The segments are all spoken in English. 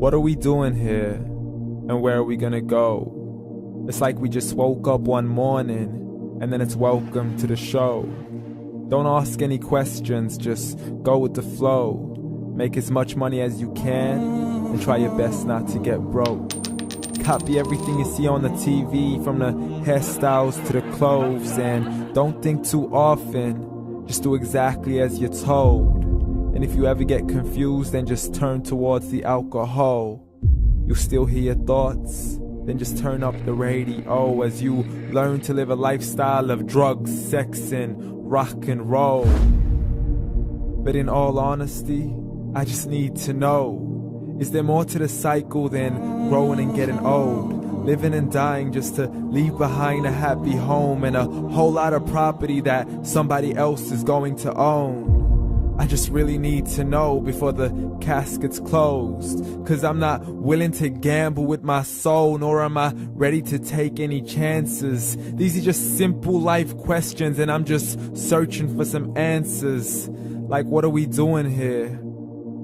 What are we doing here? And where are we gonna go? It's like we just woke up one morning and then it's welcome to the show. Don't ask any questions, just go with the flow. Make as much money as you can and try your best not to get broke. Copy everything you see on the TV, from the hairstyles to the clothes, and don't think too often, just do exactly as you're told. And if you ever get confused, then just turn towards the alcohol. You'll still hear your thoughts, then just turn up the radio as you learn to live a lifestyle of drugs, sex, and rock and roll. But in all honesty, I just need to know, is there more to the cycle than growing and getting old? Living and dying just to leave behind a happy home and a whole lot of property that somebody else is going to own. I just really need to know before the casket's closed, 'cause I'm not willing to gamble with my soul, nor am I ready to take any chances. These are just simple life questions and I'm just searching for some answers. Like, what are we doing here?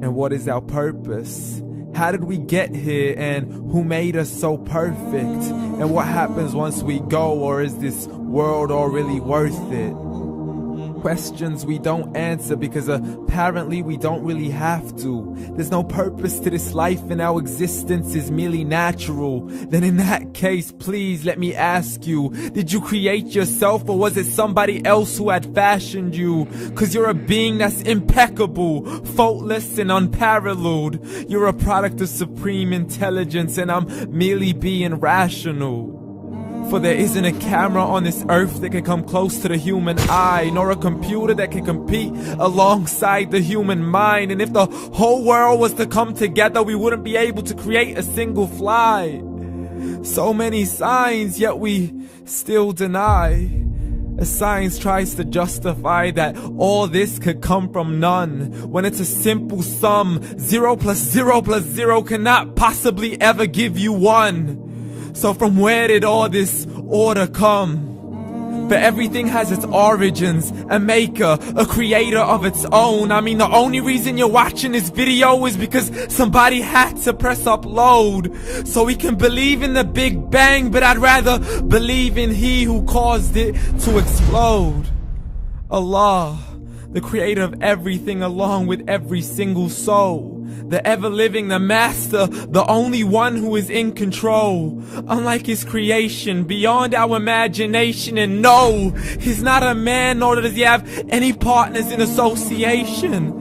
And what is our purpose? How did we get here, and who made us so perfect? And what happens once we go, or is this world all really worth it? Questions we don't answer because apparently we don't really have to. There's no purpose to this life and our existence is merely natural. Then in that case, please let me ask you, did you create yourself, or was it somebody else who had fashioned you? 'Cause you're a being that's impeccable, faultless and unparalleled. You're a product of supreme intelligence and I'm merely being rational. For there isn't a camera on this earth that can come close to the human eye, nor a computer that can compete alongside the human mind. And if the whole world was to come together, we wouldn't be able to create a single fly. So many signs, yet we still deny. As science tries to justify that all this could come from none, when it's a simple sum. 0 plus 0 plus 0 cannot possibly ever give you 1. So from where did all this order come? For everything has its origins, a maker, a creator of its own. I mean, the only reason you're watching this video is because somebody had to press upload. So we can believe in the Big Bang, but I'd rather believe in He who caused it to explode. Allah, the creator of everything along with every single soul. The ever-living, the master, the only one who is in control. Unlike his creation, beyond our imagination. And no, he's not a man, nor does he have any partners in association.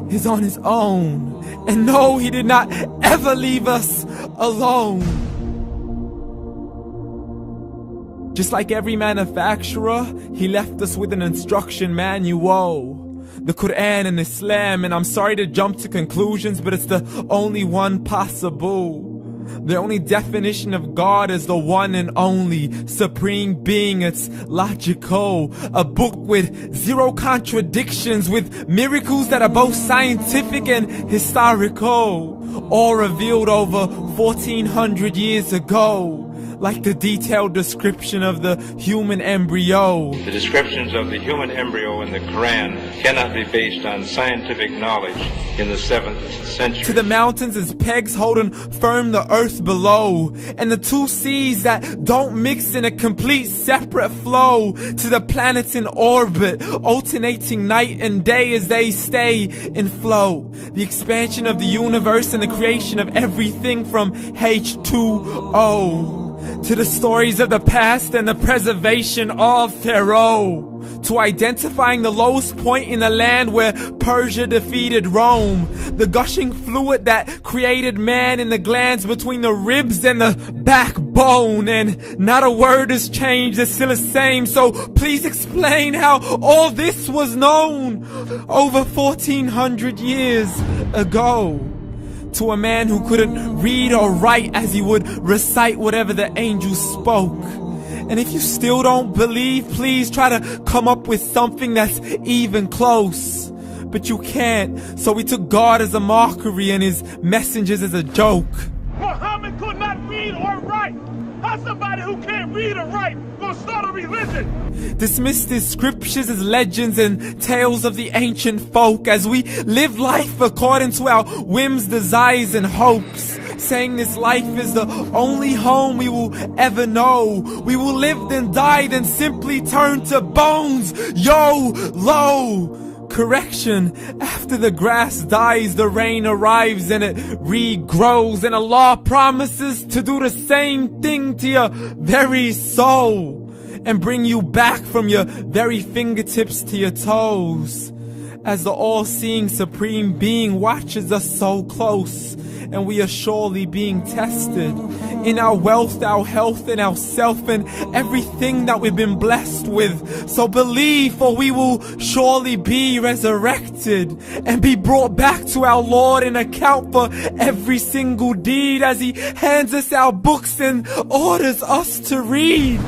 He's on his own. And no, he did not ever leave us alone. Just like every manufacturer, he left us with an instruction manual. The Quran and Islam, and I'm sorry to jump to conclusions, but it's the only one possible. The only definition of God is the one and only supreme being. It's logical, a book with 0 contradictions, with miracles that are both scientific and historical, all revealed over 1400 years ago. Like the detailed description of the human embryo. The descriptions of the human embryo in the Quran cannot be based on scientific knowledge in the 7th century. To the mountains as pegs holding firm the earth below, and the 2 seas that don't mix in a complete separate flow. To the planets in orbit, alternating night and day as they stay in flow. The expansion of the universe and the creation of everything from H2O. To the stories of the past and the preservation of Pharaoh. To identifying the lowest point in the land where Persia defeated Rome. The gushing fluid that created man in the glands between the ribs and the backbone. And not a word has changed, it's still the same. So please explain how all this was known over 1400 years ago. To a man who couldn't read or write as he would recite whatever the angels spoke. And if you still don't believe, please try to come up with something that's even close. But you can't, so we took God as a mockery and his messengers as a joke. Muhammad could not read or write. How's somebody who can't read or write gonna start a religion? Dismissed his scriptures as legends and tales of the ancient folk as we live life according to our whims, desires, and hopes. saying this life is the only home we will ever know. We will live then die then simply turn to bones. YOLO! Correction, after the grass dies, the rain arrives and it regrows, and Allah promises to do the same thing to your very soul and bring you back from your very fingertips to your toes, as the all-seeing supreme being watches us so close, and we are surely being tested in our wealth, our health, and our self, and everything that we've been blessed with. So believe, for we will surely be resurrected and be brought back to our Lord and account for every single deed, as He hands us our books and orders us to read.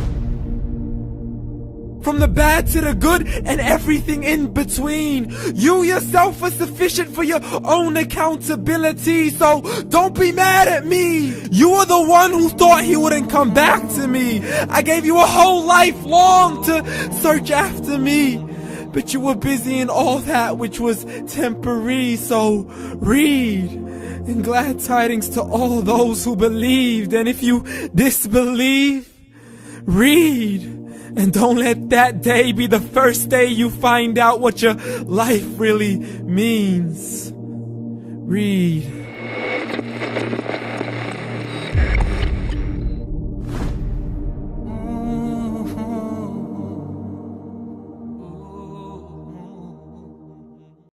From the bad to the good and everything in between. You yourself are sufficient for your own accountability, so don't be mad at me. You are the one who thought He wouldn't come back to me. I gave you a whole life long to search after me, but you were busy in all that which was temporary. So read, and glad tidings to all those who believed. And if you disbelieve, read. And don't let that day be the first day you find out what your life really means. Read.